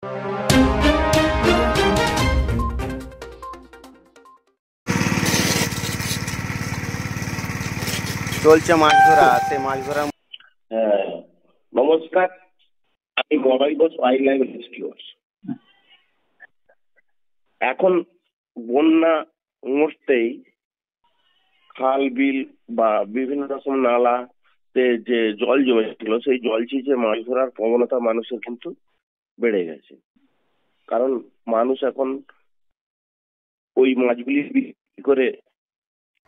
চলছে মাছ ধরা, সেই মাছ ধরা। নমস্কার, আমি গড়াই ঘোষ, ওয়াইল্ড লাইফ রেস্কিউয়ার্স। এখন বন্যা মরতেই খাল বিল বা বিভিন্ন রকম নালাতে যে জল জমেছিল, সেই জল ছিঁচে মাছ ধরার প্রবণতা মানুষের কিন্তু বেড়ে গেছে। কারণ মানুষ এখন ওই মাছগুলি বিক্রি করে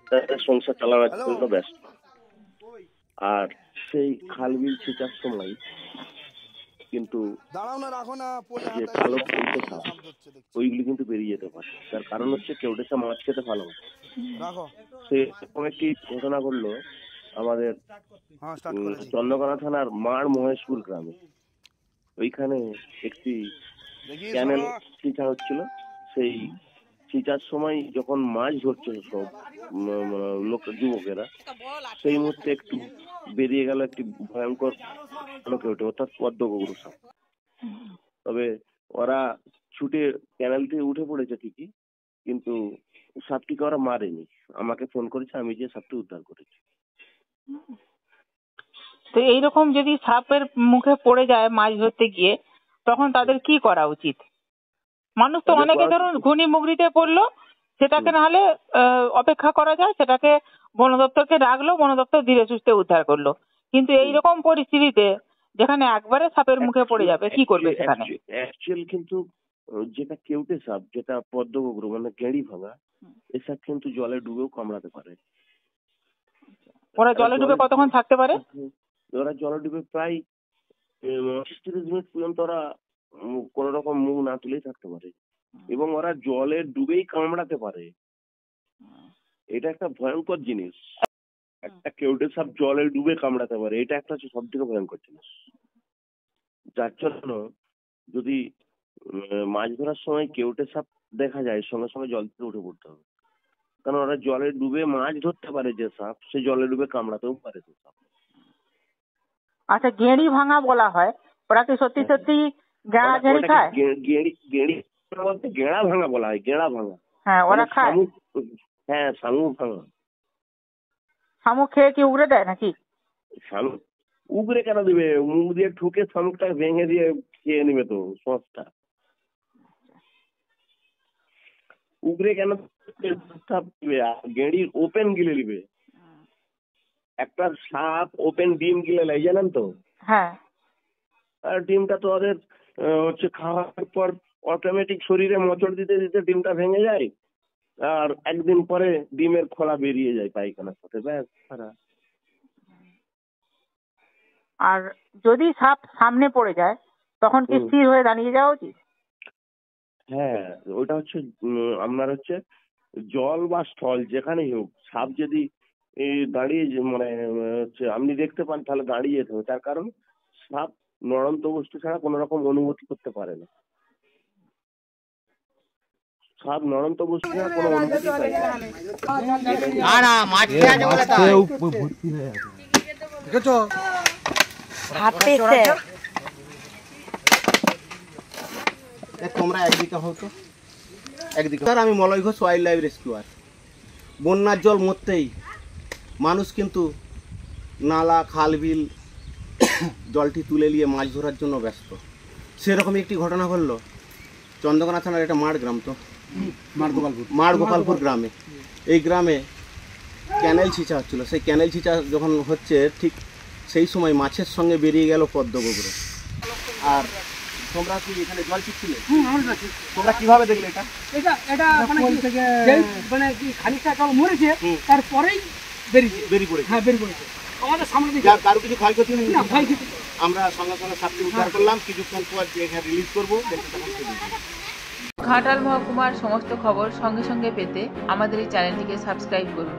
তাদের সংসার চালানোর জন্য ব্যস্ত। আর সেই খাল বিল ছেঁচার সময় কিন্তু যে কালো কেউটে সাপ, ওইগুলি কিন্তু বেরিয়ে যেতে পারে। তার কারণ হচ্ছে কেউটে সাপ মাছ খেতে ভালোবাসে। সেরকম একটি ঘটনা ঘটলো আমাদের চন্দ্রকোনা থানার মাড় মহেশপুর গ্রামে। ওইখানে একটি ক্যানেল ছিঁচা হচ্ছিল। সেই ছিঁচার সময় যখন মাছ ধরছে সব যুবকেরা, সেই মুহূর্তে একটু বেরিয়ে গেল একটি ভয়ঙ্কর কেউটে, অর্থাৎ পদ্মগরু সাপ। তবে ওরা ছুটে ক্যানেল থেকে উঠে পড়েছে ঠিকই, কিন্তু সাপটিকে ওরা মারেনি। আমাকে ফোন করেছে, আমি যে সাপটি উদ্ধার করেছি। তো এইরকম যদি সাপের মুখে পড়ে যায় মাছ ধরতে গিয়ে, তখন তাদের কি করা উচিত? মানুষ তো অনেকে ধরুন ঘুনি মুগরিতে পড়লো, সেটাকে নাহলে অপেক্ষা করা যায়, সেটাকে বন দপ্তরকে ডাকলো, বন দপ্তর ধীরে সুস্থে উদ্ধার করলো। কিন্তু এইরকম পরিস্থিতিতে যেখানে একবারে সাপের মুখে পড়ে যাবে, কি করবে সেখানে? অ্যাকচুয়াল কিন্তু যেটা কেউটে সাপ, যেটা পদ্মগরু মানে গেঁড়ি ভাঙা, এই সাপ কিন্তু জলে ডুবেও কামড়াতে পারে। ওরা জলে ডুবে কতক্ষণ থাকতে পারে? ওরা জলে ডুবে প্রায় 30 মিনিট পর্যন্ত ওরা কোন রকম মুখ না তুলেই থাকতে পারে, এবং ওরা জলে ডুবেই কামড়াতে পারে। এটা একটা ভয়ঙ্কর জিনিস। একটা কেউটে সাপ জলে ডুবে কামড়াতে পারে, এটা একটা হচ্ছে সব থেকে ভয়ঙ্কর জিনিস। যার জন্য যদি মাছ ধরার সময় কেউটে সাপ দেখা যায়, সঙ্গে সঙ্গে জল থেকে উঠে পড়তে হবে। কারণ ওরা জলে ডুবে মাছ ধরতে পারে, যে সাপ সে জলে ডুবে কামড়াতেও পারে সে সাপ। আচ্ছা, গেঁড়ি ভাঙা বলা হয়, ওরা কি সত্যি সত্যি গেঁড়া গেঁড়ি খায়? গেঁড়ি বলতে গেঁড়া ভাঙা বলা হয়, গেঁড়া ভাঙা। হ্যাঁ, ওরা খায়। হ্যাঁ, শামুক ভাঙা। শামুক খেয়ে কি উগড়ে দেয় নাকি? শামুক উগড়ে কেন দিবে? মুখ দিয়ে ঠুকে শামুকটা ভেঙে দিয়ে খেয়ে নিবে তো সস্তা। উগড়ে কেন দিবে? গেঁড়ির ওপেন গিলে দিবে। একটা সাপ ওপেন ডিম গিলে নেয়, জানেন তো? হ্যাঁ। আর ডিমটা তো ওদের হচ্ছে খাওয়ার পর অটোমেটিক শরীরে মোচড় দিতে দিতে ডিমটা ভেঙে যায়, আর একদিন পরে ডিমের খোলা বেরিয়ে যায় পায়খানার সাথে, ব্যাস সারা। আর যদি সাপ সামনে পড়ে যায়, তখন কি স্থির হয়ে দাঁড়িয়ে যাওয়া উচিত? হ্যাঁ, ওটা হচ্ছে আপনার হচ্ছে জল বা স্থল যেখানেই হোক, সাপ যদি দাঁড়িয়ে মানে হচ্ছে আপনি দেখতে পান, তাহলে দাঁড়িয়ে যেতে হবে। তার কারণ সাপ নড়ন্ত বস্তু ছাড়া কোনো রকম অনুভূতি করতে পারে না। সাপ নড়ন্ত বস্তু ছাড়া কোনো অনুভূতি পায় না। তোমরা একদিকে হতো, একদিকে। আমি Malay Ghosh, wild life rescuer. বন্যার জল মরতেই মানুষ কিন্তু নালা খাল বিল জলটি তুলে নিয়ে মাছ ধরার জন্য ব্যস্ত। সেরকমই একটি ঘটনা ঘটলো চন্দ্রকোনা থানার একটা মাড় গ্রাম, তো মাড় গোপালপুর গ্রামে। এই গ্রামে ক্যানেল ছিঁচা হচ্ছিল। সেই ক্যানেল ছিঁচা যখন হচ্ছে, ঠিক সেই সময় মাছের সঙ্গে বেরিয়ে গেল পদ্মগরু। আর তোমরা কি এখানে জল ছিঁচছিলে? তোমরা কিভাবে দেখলে এটা? এটা মানে কি খানিকটা জল মরেছে, তারপরেই বেরিয়ে পড়েছে। হ্যাঁ, বেরিয়ে পড়েছে আমাদের সামনে দিকে। কারো কিছু ক্ষয়ক্ষতি নেই? না, ক্ষয়ক্ষতি। আমরা সঙ্গে সঙ্গে সাপটি উদ্ধার করলাম, কিছুক্ষণ পর এখানে রিলিজ করবো। ঘাটাল মহকুমার সমস্ত খবর সঙ্গে সঙ্গে পেতে আমাদের এই চ্যানেলটিকে সাবস্ক্রাইব করুন।